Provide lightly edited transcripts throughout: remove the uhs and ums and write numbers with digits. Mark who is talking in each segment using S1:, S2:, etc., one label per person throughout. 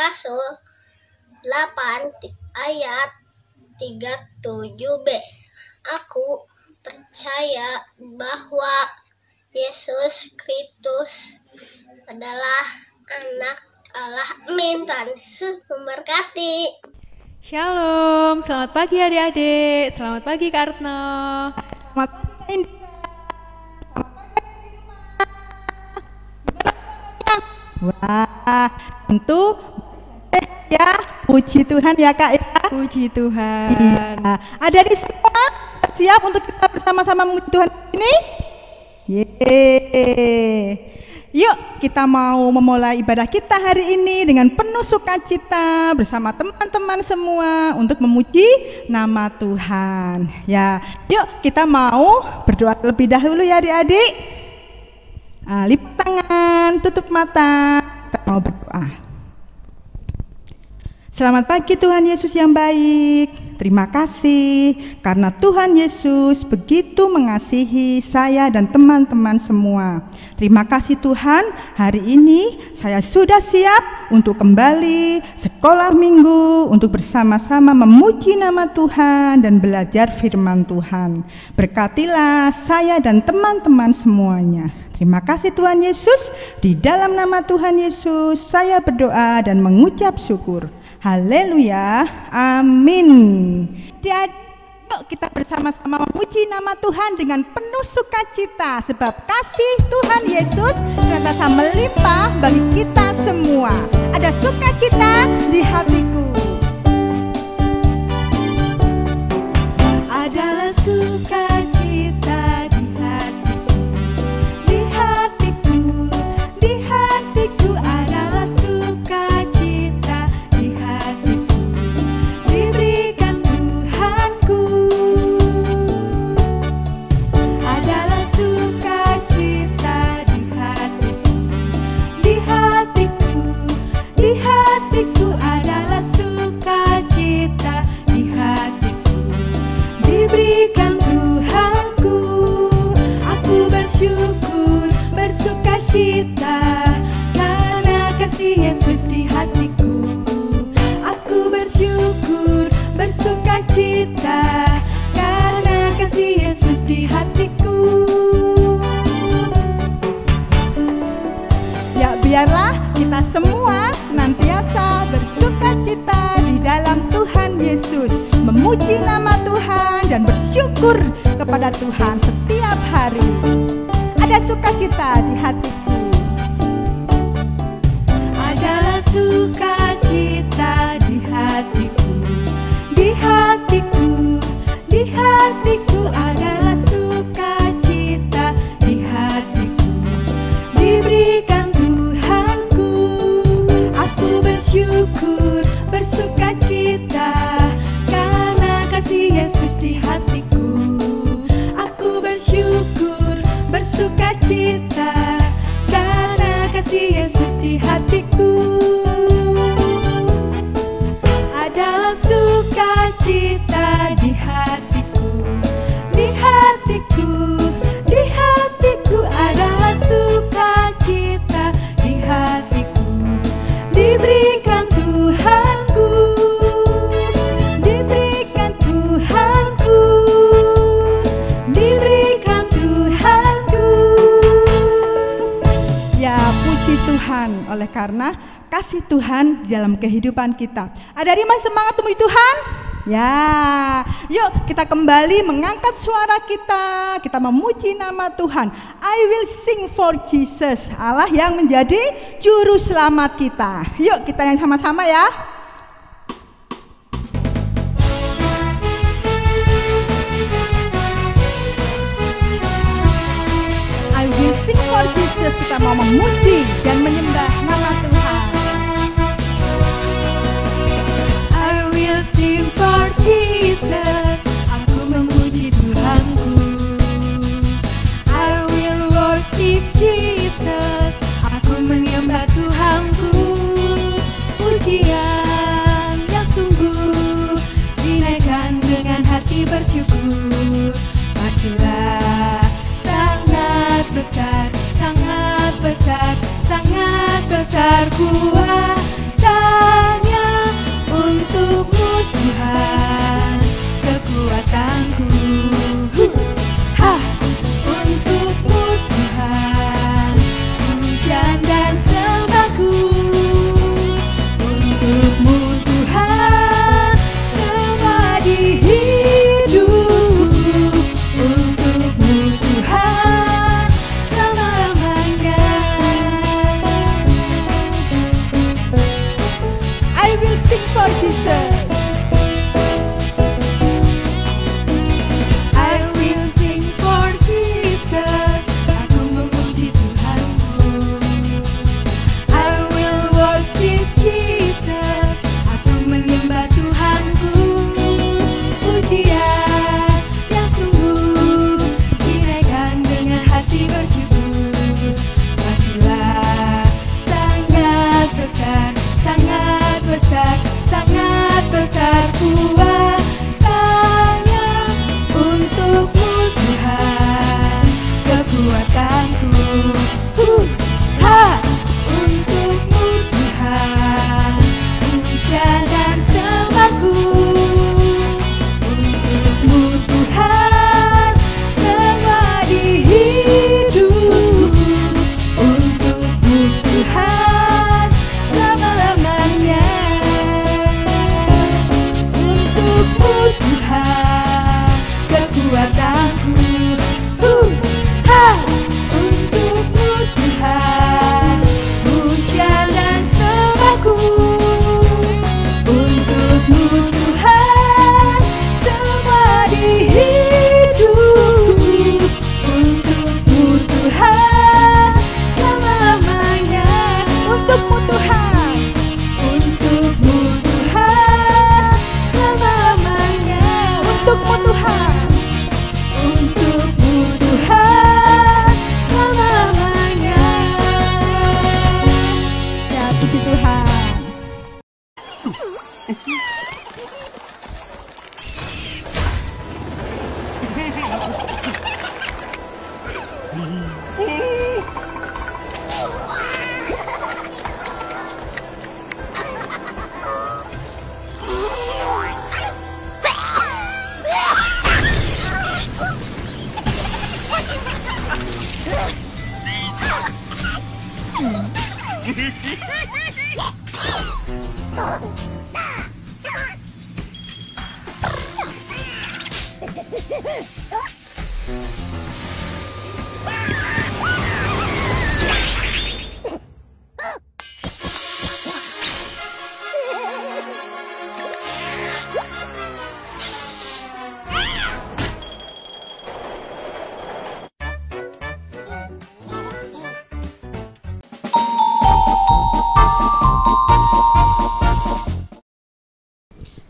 S1: Rasul 8 ayat 37b. Aku percaya bahwa Yesus Kristus adalah anak Allah. Amin. Tuhan Yesus memberkati.
S2: Shalom, selamat pagi adik-adik. Selamat pagi Kak Retno.
S3: Selamat pagi Indra. Wah, tentu ya, puji Tuhan ya Kak ya.
S2: Puji Tuhan.
S3: Iya. Ada di semua siap untuk kita bersama-sama memuji Tuhan ini? Yeay. Yuk kita mau memulai ibadah kita hari ini dengan penuh sukacita bersama teman-teman semua untuk memuji nama Tuhan. Ya, yuk kita mau berdoa terlebih dahulu ya adik-adik. Lipat tangan, tutup mata, kita mau berdoa. Selamat pagi Tuhan Yesus yang baik. Terima kasih karena Tuhan Yesus begitu mengasihi saya dan teman-teman semua. Terima kasih Tuhan, hari ini saya sudah siap untuk kembali sekolah minggu untuk bersama-sama memuji nama Tuhan dan belajar firman Tuhan. Berkatilah saya dan teman-teman semuanya. Terima kasih Tuhan Yesus, di dalam nama Tuhan Yesus saya berdoa dan mengucap syukur. Haleluya, amin. Yuk kita bersama-sama memuji nama Tuhan dengan penuh sukacita, sebab kasih Tuhan Yesus ternyata melimpah bagi kita semua. Ada sukacita di hatiku.
S4: Adalah sukacita di hatiku, di hatiku, di hatiku adalah sukacita di hatiku, diberikan Tuhanku. Adalah sukacita di hatiku, di hatiku, di hatiku adalah sukacita di hatiku, diberikan Tuhanku. Aku bersyukur, bersukacita karena kasih Yesus di hatiku. Aku bersyukur, bersukacita karena kasih Yesus di hatiku.
S3: Ya, biarlah kita semua senantiasa bersukacita di dalam Tuhan Yesus, memuji nama Tuhan dan bersyukur kepada Tuhan setiap hari. Ada sukacita di hatiku.
S4: Adalah sukacita di hatiku, di hatiku, di hatiku adalah sukacita di hatiku, diberikan Tuhanku. Aku bersyukur, bersukacita karena kasih Yesus di hatiku. Aku bersyukur, bersukacita karena kasih Yesus di hatiku. Adalah sukacita di hatiku, di hatiku, di hatiku adalah sukacita di hatiku, diberikan Tuhanku, diberikan Tuhanku, diberikan Tuhanku.
S3: Ya, puji Tuhan, oleh karena kasih Tuhan di dalam kehidupan kita. Ada yang masih semangat memuji Tuhan? Ya, yuk kita kembali mengangkat suara kita, kita memuji nama Tuhan. I will sing for Jesus, Allah yang menjadi juru selamat kita. Yuk kita yang sama-sama ya. I will sing for Jesus, kita mau memuji dan menyembah nama Tuhan.
S4: I will sing for Jesus, aku memuji Tuhanku. I will worship Jesus, aku menyembah Tuhanku. Pujian yang sungguh dinaikkan dengan hati bersyukur, pastilah sangat besar, sangat besar, sangat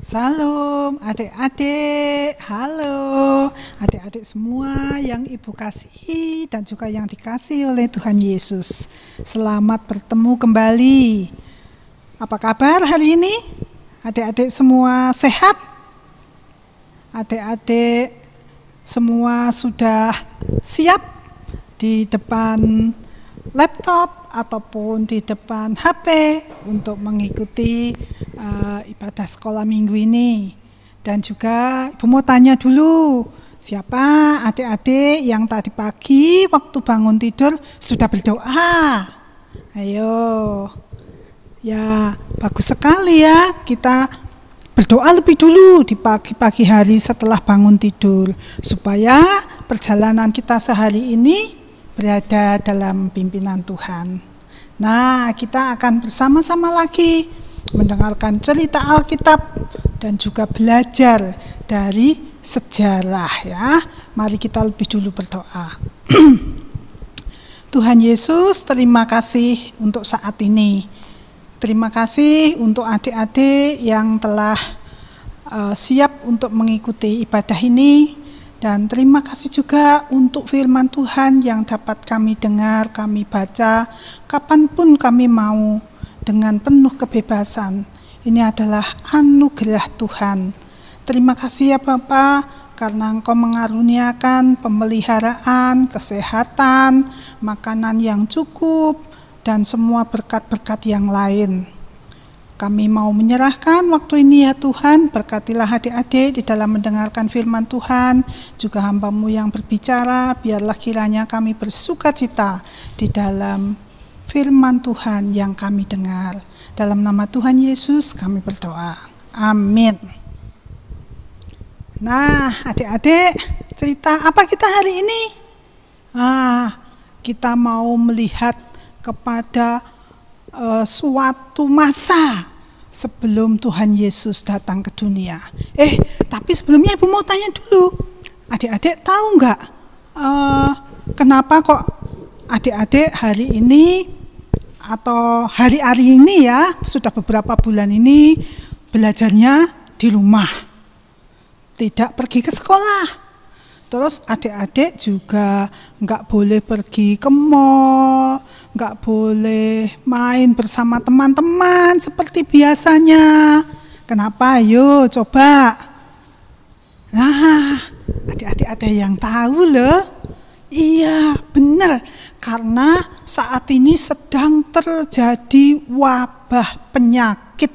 S5: Salam adik-adik, halo adik-adik semua yang Ibu kasihi dan juga yang dikasihi oleh Tuhan Yesus. Selamat bertemu kembali. Apa kabar hari ini? Adik-adik semua sehat? Adik-adik semua sudah siap di depan laptop ataupun di depan HP untuk mengikuti ibadah sekolah minggu ini. Dan juga Ibu mau tanya dulu, siapa adik-adik yang tadi pagi waktu bangun tidur sudah berdoa? Ayo, ya bagus sekali ya, kita berdoa lebih dulu di pagi-pagi hari setelah bangun tidur, supaya perjalanan kita sehari ini berada dalam pimpinan Tuhan. Nah, kita akan bersama-sama lagi mendengarkan cerita Alkitab dan juga belajar dari sejarah ya. Mari kita lebih dulu berdoa. Tuhan Yesus, terima kasih untuk saat ini. Terima kasih untuk adik-adik yang telah siap untuk mengikuti ibadah ini. Dan terima kasih juga untuk firman Tuhan yang dapat kami dengar, kami baca, kapanpun kami mau, dengan penuh kebebasan. Ini adalah anugerah Tuhan. Terima kasih ya Bapa, karena Engkau mengaruniakan pemeliharaan, kesehatan, makanan yang cukup, dan semua berkat-berkat yang lain. Kami mau menyerahkan waktu ini ya Tuhan, berkatilah adik-adik di dalam mendengarkan firman Tuhan, juga hamba-Mu yang berbicara, biarlah kiranya kami bersukacita di dalam firman Tuhan yang kami dengar. Dalam nama Tuhan Yesus kami berdoa. Amin. Nah, adik-adik, cerita apa kita hari ini? Kita mau melihat kepada suatu masa sebelum Tuhan Yesus datang ke dunia. Tapi sebelumnya Ibu mau tanya dulu, adik-adik tahu nggak kenapa kok adik-adik hari ini atau hari-hari ini ya, sudah beberapa bulan ini belajarnya di rumah, tidak pergi ke sekolah. Terus adik-adik juga nggak boleh pergi ke mall, nggak boleh main bersama teman-teman seperti biasanya. Kenapa? Ayo coba. Nah, adik-adik ada yang tahu loh. Iya, benar. Karena saat ini sedang terjadi wabah penyakit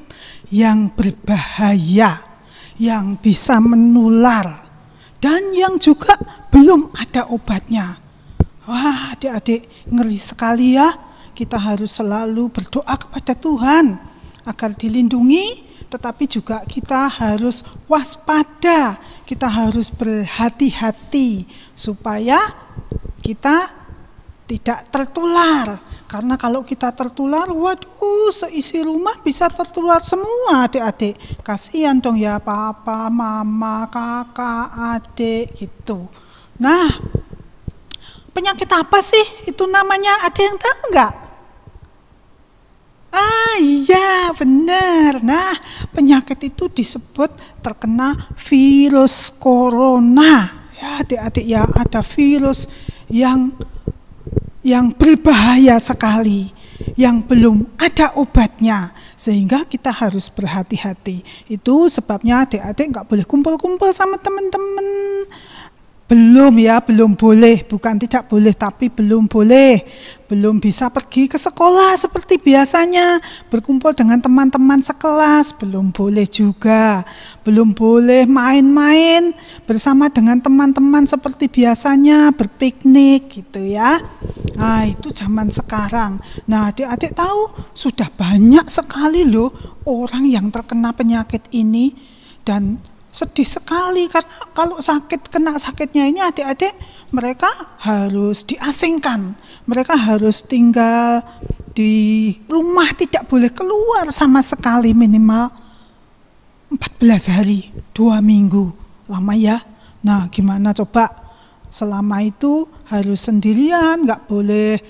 S5: yang berbahaya, yang bisa menular, dan yang juga belum ada obatnya. Wah, adik-adik, ngeri sekali ya. Kita harus selalu berdoa kepada Tuhan agar dilindungi, tetapi juga kita harus waspada, kita harus berhati-hati supaya kita tidak tertular. Karena kalau kita tertular, waduh, seisi rumah bisa tertular semua adik-adik. Kasihan dong ya papa, mama, kakak, adik gitu. Nah, penyakit apa sih itu namanya? Ada yang tahu nggak? Iya benar. Nah, penyakit itu disebut terkena virus corona. Ya adik-adik ya, ada virus yang berbahaya sekali, yang belum ada obatnya, sehingga kita harus berhati-hati. Itu sebabnya adik-adik nggak boleh kumpul-kumpul sama teman-teman, belum boleh, bukan tidak boleh, tapi belum boleh, belum bisa pergi ke sekolah seperti biasanya, berkumpul dengan teman-teman sekelas, belum boleh juga, belum boleh main-main bersama dengan teman-teman seperti biasanya, berpiknik gitu ya. Nah, itu zaman sekarang. Nah, adik-adik tahu sudah banyak sekali loh orang yang terkena penyakit ini, dan sedih sekali karena kalau kena sakitnya ini adik-adik mereka harus diasingkan, mereka harus tinggal di rumah, tidak boleh keluar sama sekali minimal 14 hari, 2 minggu, lama ya. Nah, gimana coba, selama itu harus sendirian, nggak boleh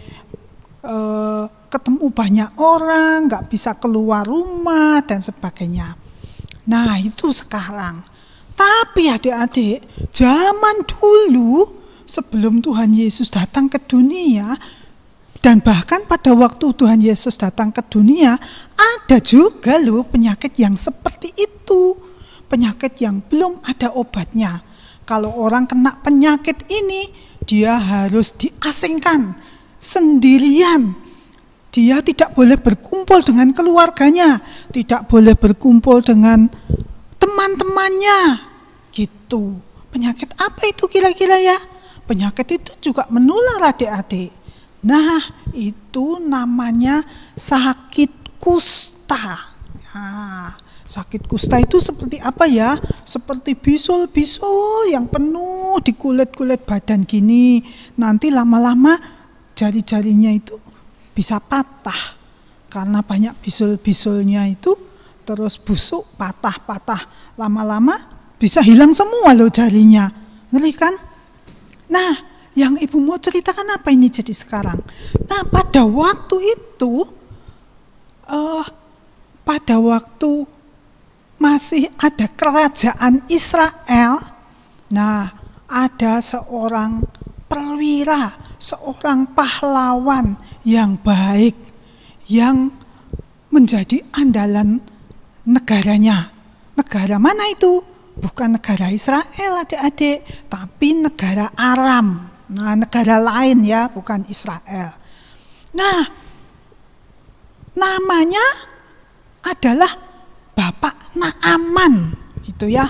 S5: ketemu banyak orang, nggak bisa keluar rumah dan sebagainya. Nah, itu sekarang. Tapi adik-adik, zaman dulu sebelum Tuhan Yesus datang ke dunia, dan bahkan pada waktu Tuhan Yesus datang ke dunia, ada juga loh penyakit yang seperti itu. Penyakit yang belum ada obatnya. Kalau orang kena penyakit ini, dia harus diasingkan sendirian. Dia tidak boleh berkumpul dengan keluarganya, tidak boleh berkumpul dengan teman-temannya, gitu. Penyakit apa itu kira-kira ya? Penyakit itu juga menular adik-adik. Nah, itu namanya sakit kusta. Nah, sakit kusta itu seperti apa ya? Seperti bisul-bisul yang penuh di kulit-kulit badan gini. Nanti lama-lama jari-jarinya itu bisa patah. Karena banyak bisul-bisulnya itu terus busuk, patah-patah. Lama-lama bisa hilang semua loh jarinya. Ngeri kan? Nah, yang ibu mau ceritakan apa ini jadi sekarang? Nah, pada waktu itu, pada waktu masih ada kerajaan Israel, nah ada seorang perwira, seorang pahlawan yang baik, yang menjadi andalan negaranya. Negara mana itu? Bukan negara Israel adik-adik, tapi negara Aram. Nah, negara lain ya, bukan Israel. Nah, namanya adalah Bapak Naaman, gitu ya.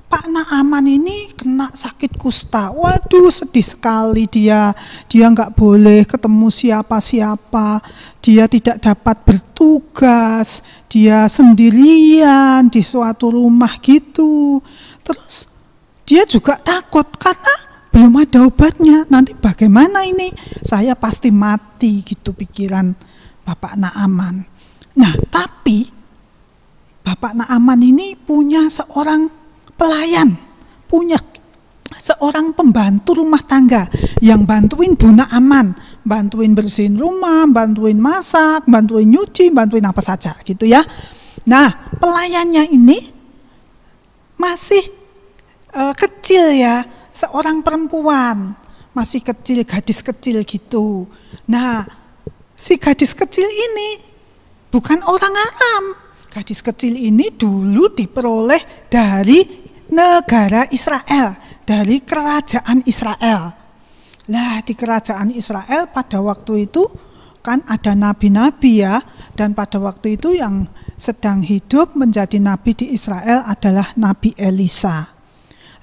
S5: Pak Naaman ini kena sakit kusta. Waduh, sedih sekali dia. Dia nggak boleh ketemu siapa-siapa. Dia tidak dapat bertugas. Dia sendirian di suatu rumah gitu. Terus dia juga takut karena belum ada obatnya. Nanti bagaimana ini? Saya pasti mati gitu pikiran Bapak Naaman. Nah, tapi Bapak Naaman ini punya seorang pelayan, punya seorang pembantu rumah tangga yang bantuin Bu Naaman, bantuin bersihin rumah, bantuin masak, bantuin nyuci, bantuin apa saja gitu ya. Nah, pelayannya ini masih kecil ya, seorang perempuan, masih kecil, gadis kecil gitu. Nah, si gadis kecil ini bukan orang Aram. Gadis kecil ini dulu diperoleh dari negara Israel, dari kerajaan Israel. Lah, di kerajaan Israel pada waktu itu kan ada nabi-nabi ya, dan pada waktu itu yang sedang hidup menjadi nabi di Israel adalah Nabi Elisa.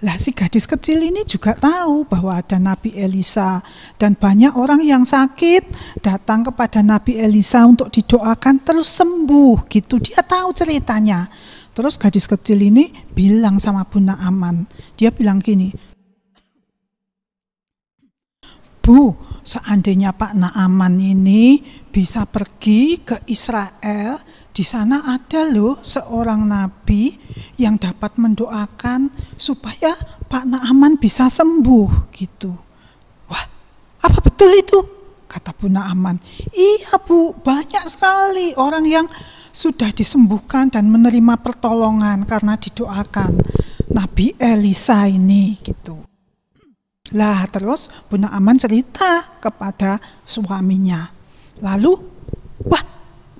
S5: Lah, si gadis kecil ini juga tahu bahwa ada Nabi Elisa, dan banyak orang yang sakit datang kepada Nabi Elisa untuk didoakan terus sembuh gitu. Dia tahu ceritanya. Terus gadis kecil ini bilang sama Bu Naaman, dia bilang gini, Bu, seandainya Pak Naaman ini bisa pergi ke Israel, di sana ada loh seorang nabi yang dapat mendoakan supaya Pak Naaman bisa sembuh gitu. Wah, apa betul itu? Kata Bu Naaman. Iya Bu, banyak sekali orang yang sudah disembuhkan dan menerima pertolongan karena didoakan Nabi Elisa ini gitu. Lah, terus Bu Naaman cerita kepada suaminya. Lalu, wah,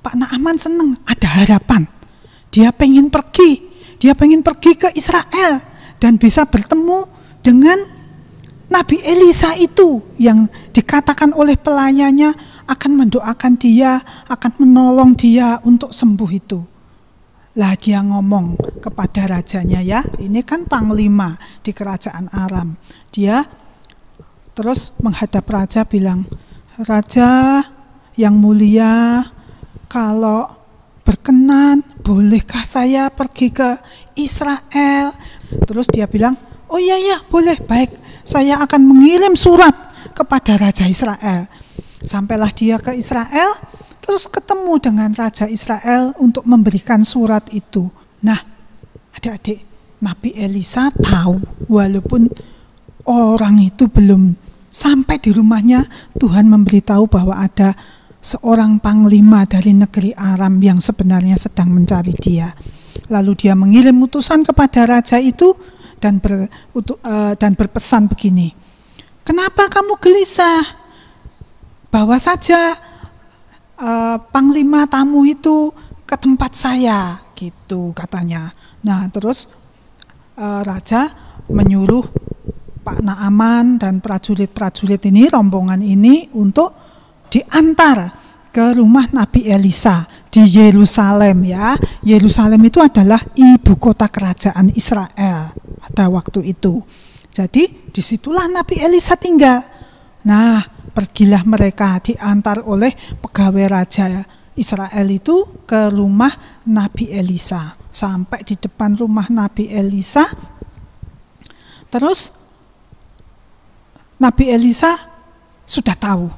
S5: Pak Naaman seneng, ada harapan. Dia pengen pergi ke Israel dan bisa bertemu dengan Nabi Elisa itu yang dikatakan oleh pelayannya akan mendoakan dia, akan menolong dia untuk sembuh itu. Lah dia ngomong kepada rajanya ya, ini kan panglima di kerajaan Aram. Dia terus menghadap raja bilang, "Raja yang mulia, kalau berkenan bolehkah saya pergi ke Israel?" Terus dia bilang, "Oh iya boleh, baik, saya akan mengirim surat kepada Raja Israel." Sampailah dia ke Israel, terus ketemu dengan Raja Israel untuk memberikan surat itu. Nah, adik-adik, Nabi Elisa tahu walaupun orang itu belum sampai di rumahnya, Tuhan memberitahu bahwa ada seorang panglima dari negeri Aram yang sebenarnya sedang mencari dia. Lalu dia mengirim utusan kepada raja itu dan berpesan begini, "Kenapa kamu gelisah? Bawa saja panglima tamu itu ke tempat saya," gitu katanya. Nah, terus raja menyuruh Pak Naaman dan prajurit-prajurit ini, rombongan ini, untuk diantar ke rumah Nabi Elisa di Yerusalem ya. Yerusalem itu adalah ibu kota kerajaan Israel pada waktu itu. Jadi disitulah Nabi Elisa tinggal. Nah, pergilah mereka diantar oleh pegawai raja Israel itu ke rumah Nabi Elisa. Sampai di depan rumah Nabi Elisa, terus Nabi Elisa sudah tahu.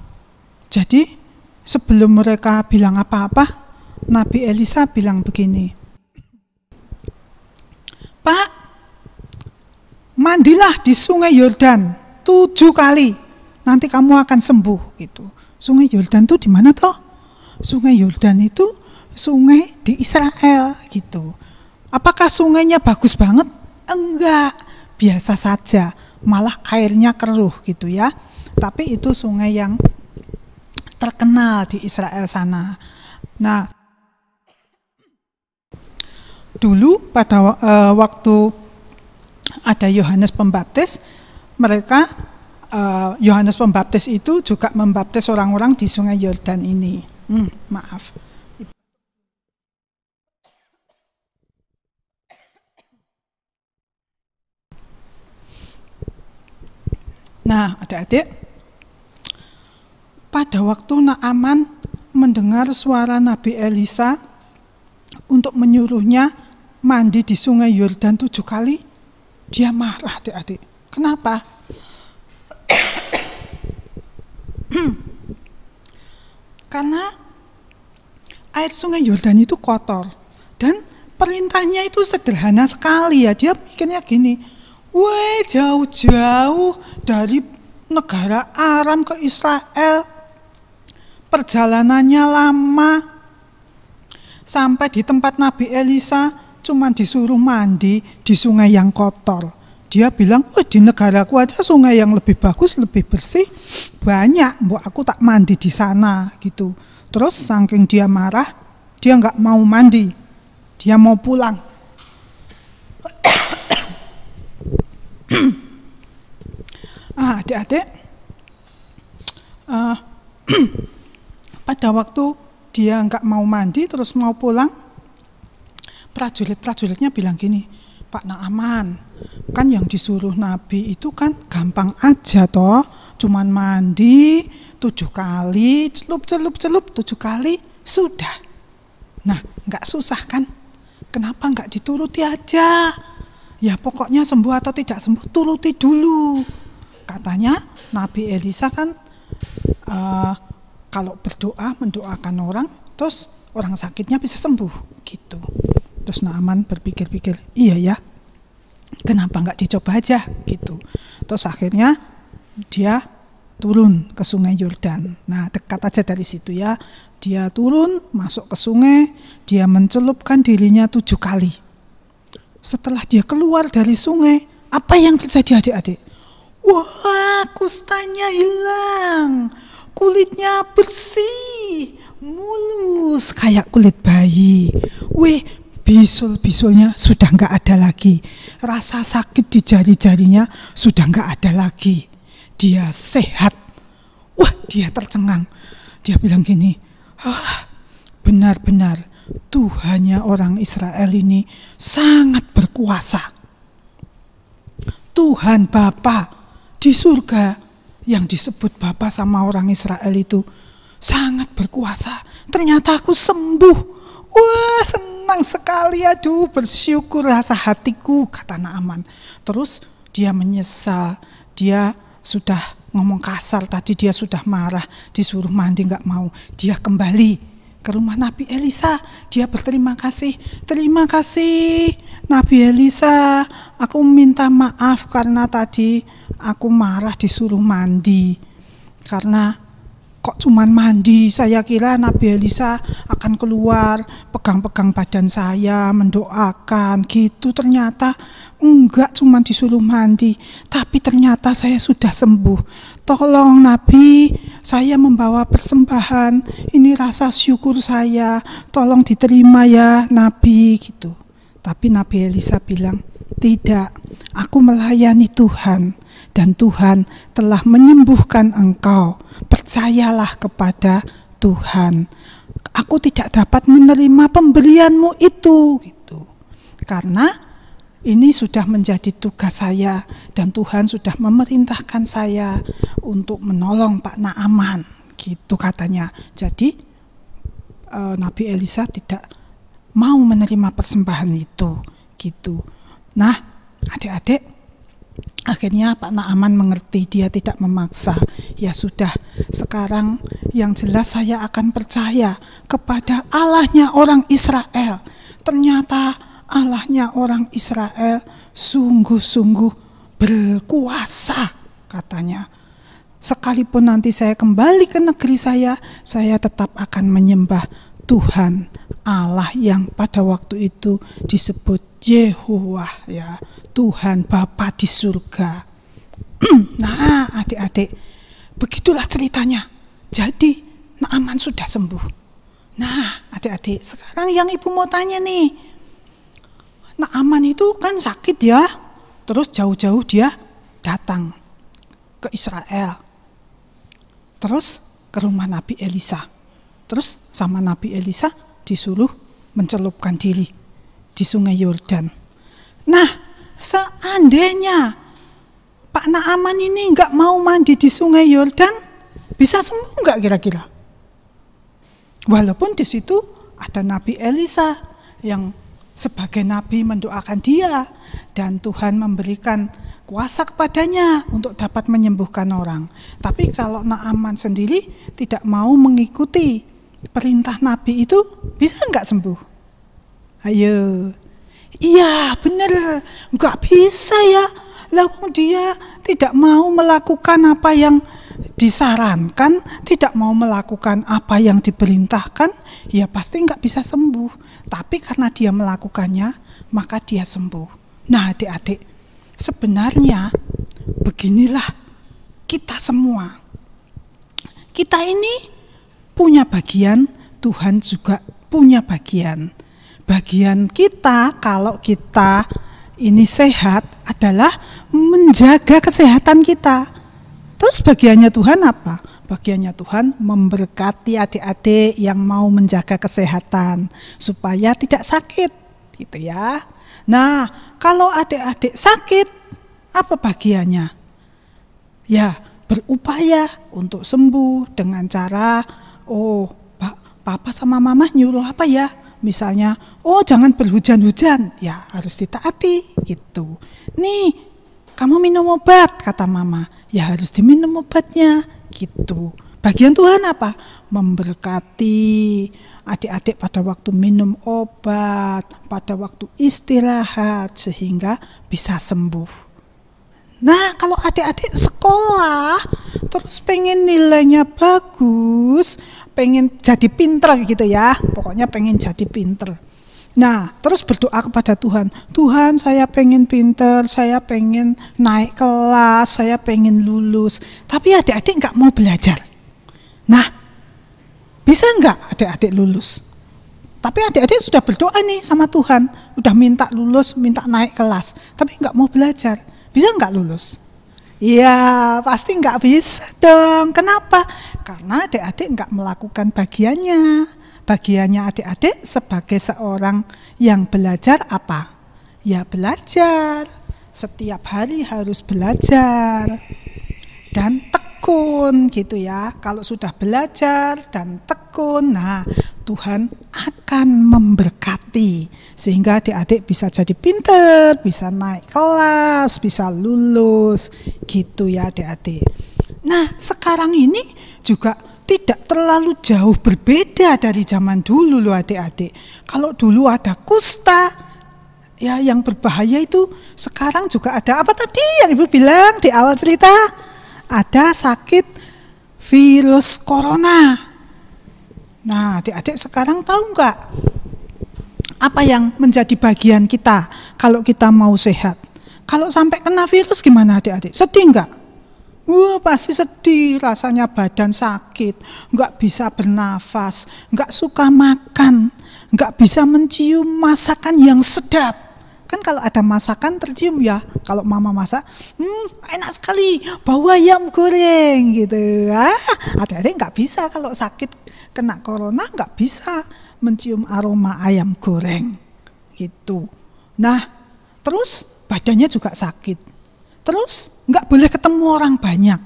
S5: Jadi sebelum mereka bilang apa-apa, Nabi Elisa bilang begini, "Pak, mandilah di sungai Yordan 7 kali. Nanti kamu akan sembuh," gitu. Sungai Yordan itu di mana toh? Sungai Yordan itu sungai di Israel gitu. Apakah sungainya bagus banget? Enggak, biasa saja. Malah airnya keruh gitu ya. Tapi itu sungai yang terkenal di Israel sana. Nah, dulu pada waktu ada Yohanes Pembaptis, mereka Yohanes Pembaptis itu juga membaptis orang-orang di sungai Yordan ini. Maaf. Nah, adik-adik, pada waktu Naaman mendengar suara Nabi Elisa untuk menyuruhnya mandi di sungai Yordan 7 kali, dia marah, adik-adik. Kenapa? Karena air sungai Yordan itu kotor dan perintahnya itu sederhana sekali ya. Dia mikirnya gini, "Weh, jauh-jauh dari negara Aram ke Israel, perjalanannya lama, sampai di tempat Nabi Elisa cuma disuruh mandi di sungai yang kotor." Dia bilang, "Di negaraku aja sungai yang lebih bagus, lebih bersih, banyak, mbok aku tak mandi di sana," gitu. Terus saking dia marah, dia nggak mau mandi, dia mau pulang. Adik-adik, pada waktu dia nggak mau mandi terus mau pulang, prajurit-prajuritnya bilang gini, "Pak Naaman, kan yang disuruh Nabi itu kan gampang aja toh, cuman mandi 7 kali, celup 7 kali, sudah. Nah, nggak susah kan? Kenapa nggak dituruti aja? Ya pokoknya sembuh atau tidak sembuh, turuti dulu." Katanya Nabi Elisa kan kalau berdoa, mendoakan orang, terus orang sakitnya bisa sembuh gitu. Terus Naaman berpikir-pikir, iya ya, kenapa nggak dicoba aja gitu. Terus akhirnya dia turun ke sungai Yordan. Nah, dekat aja dari situ ya. Dia turun, masuk ke sungai, dia mencelupkan dirinya 7 kali. Setelah dia keluar dari sungai, apa yang terjadi adik-adik? Wah, kustanya hilang, kulitnya bersih, mulus kayak kulit bayi. Wih, bisul-bisulnya sudah nggak ada lagi, rasa sakit di jari-jarinya sudah nggak ada lagi. dia sehat. Wah, dia tercengang. Dia bilang gini, benar-benar Tuhannya orang Israel ini sangat berkuasa. Tuhan Bapa di surga yang disebut Bapa sama orang Israel itu sangat berkuasa. Ternyata aku sembuh. Wah, senang sekali, aduh, bersyukur rasa hatiku, kata Naaman. Terus dia menyesal, dia sudah ngomong kasar tadi, dia sudah marah, disuruh mandi nggak mau. Dia kembali ke rumah Nabi Elisa, dia berterima kasih. Terima kasih Nabi Elisa, aku minta maaf karena tadi aku marah disuruh mandi. Karena kok cuman mandi, saya kira Nabi Elisa akan keluar, pegang-pegang badan saya, mendoakan gitu. Ternyata enggak, cuman disuruh mandi. Tapi ternyata saya sudah sembuh. Tolong Nabi, saya membawa persembahan, ini rasa syukur saya, tolong diterima ya Nabi gitu. Tapi Nabi Elisa bilang, tidak, aku melayani Tuhan dan Tuhan telah menyembuhkan engkau. Percayalah kepada Tuhan. Aku tidak dapat menerima pemberianmu itu gitu. Karena ini sudah menjadi tugas saya dan Tuhan sudah memerintahkan saya untuk menolong Pak Naaman, gitu katanya. Jadi Nabi Elisa tidak mau menerima persembahan itu, gitu. Nah, adik-adik, akhirnya Pak Naaman mengerti, dia tidak memaksa. Ya sudah, sekarang yang jelas saya akan percaya kepada Allahnya orang Israel. Ternyata Allahnya orang Israel sungguh-sungguh berkuasa, katanya. Sekalipun nanti saya kembali ke negeri saya tetap akan menyembah Tuhan Allah yang pada waktu itu disebut Yehuwah, ya, Tuhan Bapa di surga. Nah, adik-adik, begitulah ceritanya. Jadi Naaman sudah sembuh. Nah, adik-adik, sekarang yang ibu mau tanya nih, Naaman itu kan sakit ya, terus jauh-jauh dia datang ke Israel, terus ke rumah Nabi Elisa, terus sama Nabi Elisa disuruh mencelupkan diri di sungai Yordan. Nah, seandainya Pak Naaman ini nggak mau mandi di sungai Yordan, bisa sembuh nggak kira-kira? Walaupun di situ ada Nabi Elisa yang sebagai nabi mendoakan dia dan Tuhan memberikan kuasa kepadanya untuk dapat menyembuhkan orang. Tapi kalau Naaman sendiri tidak mau mengikuti perintah nabi itu, bisa enggak sembuh? Ayo. Iya, benar. Enggak bisa ya. Lalu dia tidak mau melakukan apa yang disarankan, tidak mau melakukan apa yang diperintahkan, ya pasti enggak bisa sembuh. Tapi karena dia melakukannya, maka dia sembuh. Nah, adik-adik, sebenarnya beginilah kita semua. Kita ini punya bagian, Tuhan juga punya bagian. Bagian kita kalau kita ini sehat adalah menjaga kesehatan kita. Terus bagiannya Tuhan apa? Bagiannya Tuhan memberkati adik-adik yang mau menjaga kesehatan supaya tidak sakit, gitu ya. Nah, kalau adik-adik sakit, apa bagiannya? Ya, berupaya untuk sembuh dengan cara, Papa sama Mama nyuruh apa ya? Misalnya, jangan berhujan-hujan, ya harus ditaati, gitu. Nih, kamu minum obat, kata Mama, ya harus diminum obatnya, gitu. Bagian Tuhan apa? Memberkati adik-adik pada waktu minum obat, pada waktu istirahat, sehingga bisa sembuh. Nah, kalau adik-adik sekolah, terus pengen nilainya bagus, pengen jadi pinter gitu ya, pokoknya pengen jadi pinter. Nah, terus berdoa kepada Tuhan, Tuhan saya pengen pinter, saya pengen naik kelas, saya pengen lulus, tapi adik-adik nggak mau belajar. Nah, bisa nggak adik-adik lulus? Tapi adik-adik sudah berdoa nih sama Tuhan, udah minta lulus, minta naik kelas, tapi nggak mau belajar, bisa nggak lulus? Ya pasti nggak bisa dong. Kenapa? Karena adik-adik nggak melakukan bagiannya. Bagiannya adik-adik sebagai seorang yang belajar apa? Ya belajar. Setiap hari harus belajar. Dan tekun gitu ya. Kalau sudah belajar dan tekun, nah Tuhan akan memberkati. Sehingga adik-adik bisa jadi pinter, bisa naik kelas, bisa lulus gitu ya adik-adik. Nah sekarang ini juga tidak terlalu jauh berbeda dari zaman dulu loh adik-adik. Kalau dulu ada kusta, ya yang berbahaya itu, sekarang juga ada apa tadi yang Ibu bilang di awal cerita? Ada sakit virus corona. Nah adik-adik sekarang tahu nggak apa yang menjadi bagian kita kalau kita mau sehat? Kalau sampai kena virus gimana adik-adik? Sedih nggak? Wah pasti sedih, rasanya badan sakit, nggak bisa bernafas, nggak suka makan, nggak bisa mencium masakan yang sedap. Kan kalau ada masakan tercium ya, kalau mama masak, enak sekali, bau ayam goreng gitu. Adik-adik nggak bisa kalau sakit kena corona, nggak bisa mencium aroma ayam goreng gitu. Nah terus badannya juga sakit. Terus nggak boleh ketemu orang banyak.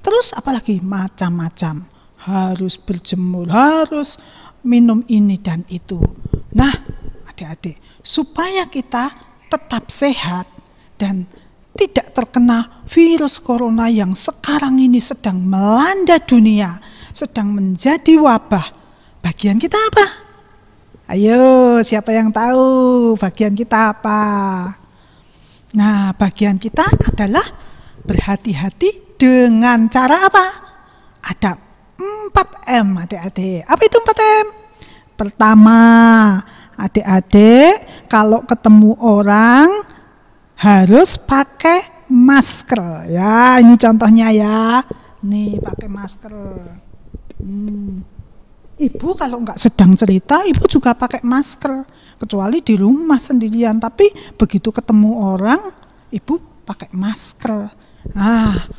S5: Terus apalagi macam-macam. Harus berjemur, harus minum ini dan itu. Nah adik-adik, supaya kita tetap sehat dan tidak terkena virus corona yang sekarang ini sedang melanda dunia, sedang menjadi wabah, bagian kita apa? Ayo, siapa yang tahu bagian kita apa? Nah, bagian kita adalah berhati-hati dengan cara apa? Ada 4M adik-adik. Apa itu 4M? Pertama, adik-adik kalau ketemu orang harus pakai masker. Ya, ini contohnya ya. Nih, pakai masker. Ibu kalau nggak sedang cerita, ibu juga pakai masker. Kecuali di rumah sendirian, tapi begitu ketemu orang, ibu pakai masker.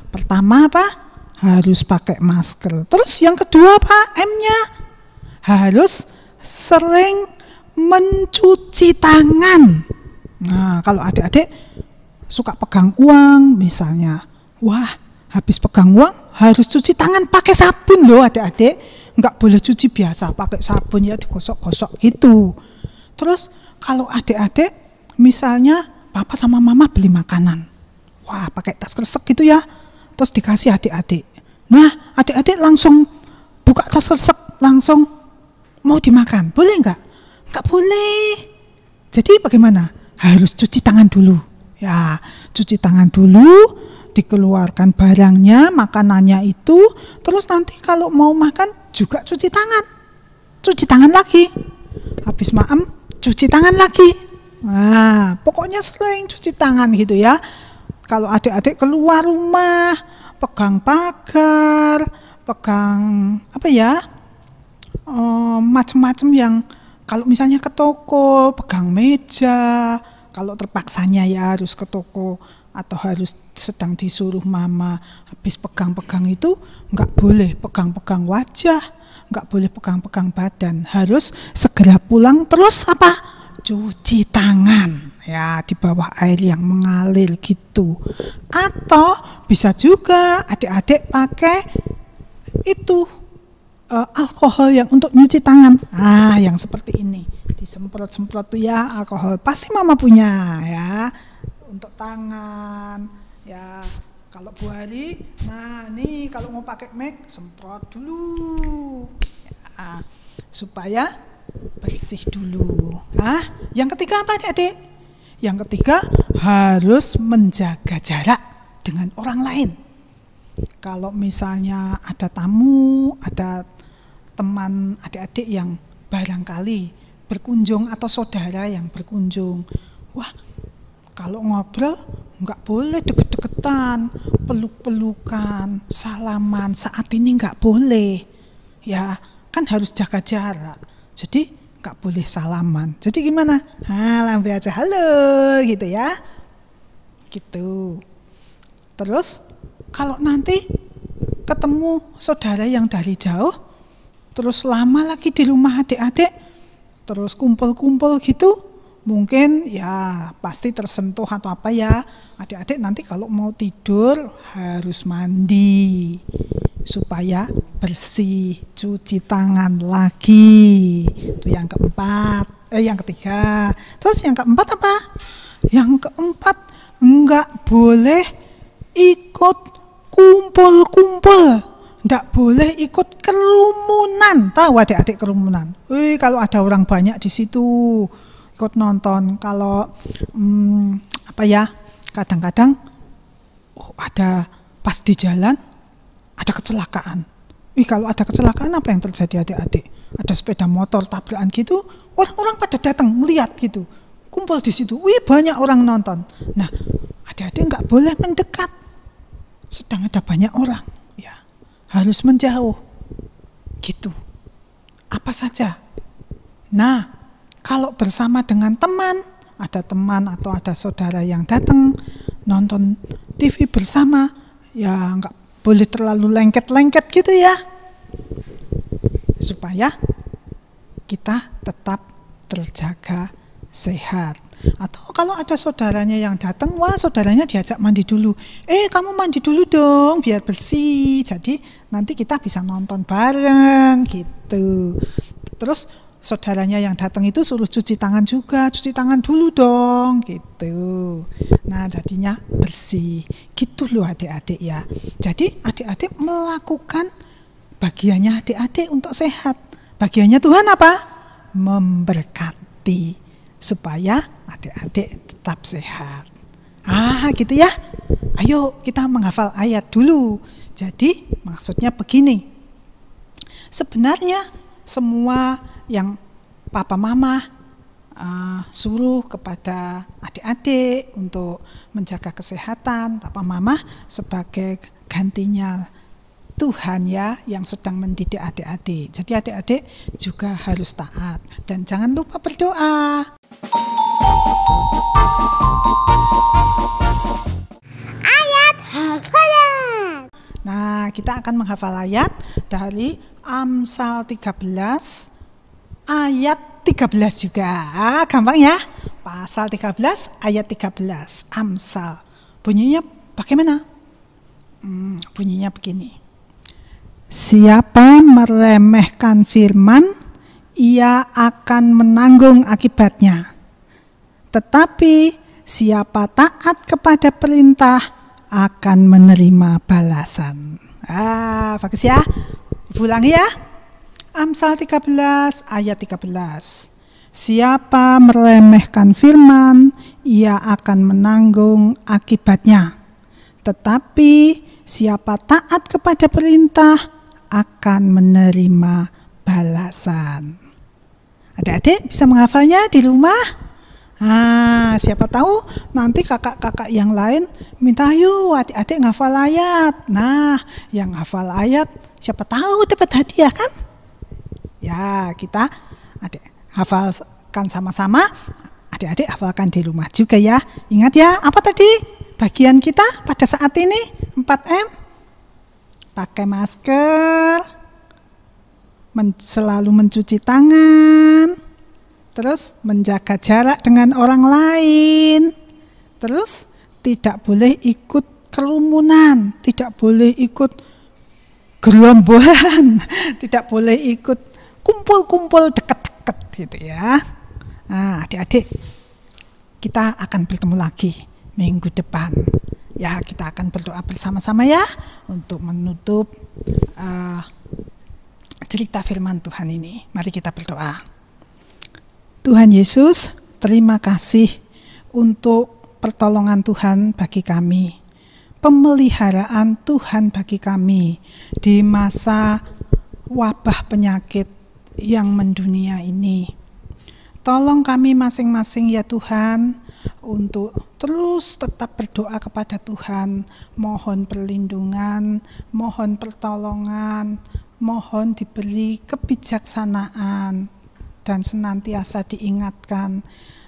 S5: Pertama apa? Harus pakai masker. Terus yang kedua apa? M-nya harus sering mencuci tangan. Nah, kalau adik-adik suka pegang uang misalnya, wah habis pegang uang harus cuci tangan pakai sabun loh adik-adik. Nggak boleh cuci biasa, pakai sabun ya, digosok-gosok gitu. Terus kalau adik-adik misalnya papa sama mama beli makanan, wah pakai tas kresek gitu ya, terus dikasih adik-adik. Nah adik-adik langsung buka tas kresek, langsung mau dimakan, boleh nggak? Nggak boleh. Jadi bagaimana? Harus cuci tangan dulu. Ya, cuci tangan dulu, dikeluarkan barangnya, makanannya itu, terus nanti kalau mau makan juga cuci tangan lagi. Habis makan cuci tangan lagi. Nah, pokoknya sering cuci tangan gitu ya. Kalau adik-adik keluar rumah, pegang pagar, pegang apa ya, macam-macam yang kalau misalnya ke toko, pegang meja. Kalau terpaksanya ya harus ke toko atau harus sedang disuruh mama, habis pegang-pegang itu nggak boleh pegang-pegang wajah, nggak boleh pegang-pegang badan, harus segera pulang. Terus apa? Cuci tangan ya di bawah air yang mengalir gitu. Atau bisa juga adik-adik pakai itu alkohol yang untuk nyuci tangan. Yang seperti ini, disemprot-semprot tuh ya alkohol. Pasti mama punya ya untuk tangan ya. Kalau Bu Hari, nah nih kalau mau pakai make semprot dulu ya, supaya bersih dulu. Yang ketiga apa adik-adik? Yang ketiga harus menjaga jarak dengan orang lain. Kalau misalnya ada tamu, ada teman adik-adik yang barangkali berkunjung atau saudara yang berkunjung, wah kalau ngobrol nggak boleh deket-deketan, peluk-pelukan, salaman, saat ini nggak boleh. Ya, kan harus jaga jarak. Jadi nggak boleh salaman. Jadi gimana? Lambe aja halo gitu ya. Gitu. Terus kalau nanti ketemu saudara yang dari jauh, terus lama lagi di rumah adik-adik, terus kumpul-kumpul gitu, mungkin ya pasti tersentuh atau apa ya. Adik-adik nanti kalau mau tidur harus mandi supaya bersih, cuci tangan lagi. Itu yang ketiga. Terus yang keempat apa? Yang keempat, enggak boleh ikut kumpul-kumpul. Enggak boleh ikut kerumunan. Tahu adik-adik kerumunan? Kalau ada orang banyak di situ ikut nonton. Kalau kadang-kadang ada pas di jalan ada kecelakaan. Kalau ada kecelakaan apa yang terjadi adik-adik? Ada sepeda motor tabrakan gitu, orang-orang pada datang melihat gitu, kumpul di situ. Banyak orang nonton. Nah, adik-adik nggak boleh mendekat. Sedang ada banyak orang, ya harus menjauh. Gitu. Apa saja. Nah, kalau bersama dengan teman, ada teman atau ada saudara yang datang nonton TV bersama, ya nggak boleh terlalu lengket-lengket gitu ya, supaya kita tetap terjaga sehat. Atau kalau ada saudaranya yang datang, saudaranya diajak mandi dulu. Kamu mandi dulu dong biar bersih. Jadi nanti kita bisa nonton bareng gitu. Terus saudaranya yang datang itu suruh cuci tangan juga, cuci tangan dulu dong gitu. Nah, jadinya bersih. Gitu loh adik-adik ya. Jadi adik-adik melakukan bagiannya adik-adik untuk sehat. Bagiannya Tuhan apa? Memberkati supaya adik-adik tetap sehat. Gitu ya. Ayo kita menghafal ayat dulu. Jadi maksudnya begini. Sebenarnya semua yang papa mama suruh kepada adik-adik untuk menjaga kesehatan, papa mama sebagai gantinya Tuhan ya yang sedang mendidik adik-adik. Jadi adik-adik juga harus taat dan jangan lupa berdoa.
S1: Ayat hafalan.
S5: Nah, kita akan menghafal ayat dari Amsal 13 ayat 13 juga. Gampang ya. Pasal 13 ayat 13 Amsal. Bunyinya bagaimana? Bunyinya begini. Siapa meremehkan firman, ia akan menanggung akibatnya. Tetapi siapa taat kepada perintah akan menerima balasan. Bagus ya. Ibu ulangi ya. Amsal 13 ayat 13. Siapa meremehkan firman, ia akan menanggung akibatnya. Tetapi siapa taat kepada perintah akan menerima balasan. Adik-adik bisa menghafalnya di rumah? Siapa tahu nanti kakak-kakak yang lain minta yuk adik-adik ngafal ayat. Nah, yang hafal ayat siapa tahu dapat hadiah kan? Ya, kita adik hafalkan sama-sama. Adik-adik hafalkan di rumah juga ya. Ingat ya, apa tadi bagian kita pada saat ini? 4M. Pakai masker, selalu mencuci tangan, terus menjaga jarak dengan orang lain, terus tidak boleh ikut kerumunan, tidak boleh ikut gerombolan, tidak boleh ikut kumpul-kumpul dekat-dekat gitu ya. Nah, adik-adik, kita akan bertemu lagi minggu depan. Ya, kita akan berdoa bersama-sama ya untuk menutup cerita firman Tuhan ini. Mari kita berdoa. Tuhan Yesus, terima kasih untuk pertolongan Tuhan bagi kami, pemeliharaan Tuhan bagi kami di masa wabah penyakit yang mendunia ini. Tolong kami masing-masing ya Tuhan, untuk terus tetap berdoa kepada Tuhan, mohon perlindungan, mohon pertolongan, mohon diberi kebijaksanaan dan senantiasa diingatkan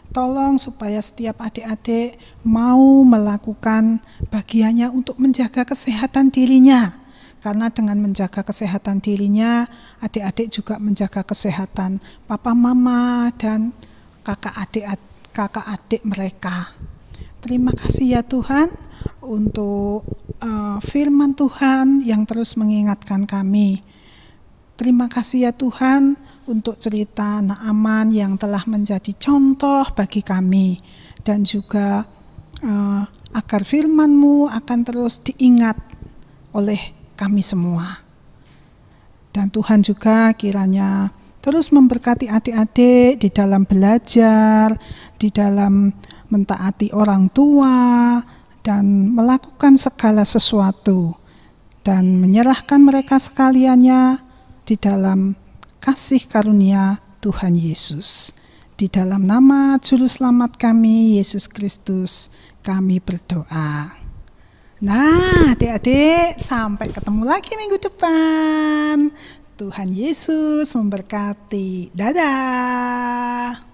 S5: Tolong supaya setiap adik-adik mau melakukan bagiannya untuk menjaga kesehatan dirinya. Karena dengan menjaga kesehatan dirinya, adik-adik juga menjaga kesehatan papa mama dan kakak adik mereka. Terima kasih ya Tuhan untuk firman Tuhan yang terus mengingatkan kami. Terima kasih ya Tuhan untuk cerita Naaman yang telah menjadi contoh bagi kami, dan juga agar firman-Mu akan terus diingat oleh kami semua. Dan Tuhan juga kiranya terus memberkati adik-adik di dalam belajar, di dalam mentaati orang tua, dan melakukan segala sesuatu, dan menyerahkan mereka sekaliannya di dalam kasih karunia Tuhan Yesus. Di dalam nama Juru Selamat kami, Yesus Kristus, kami berdoa. Nah, adik-adik, sampai ketemu lagi minggu depan. Tuhan Yesus memberkati. Dadah.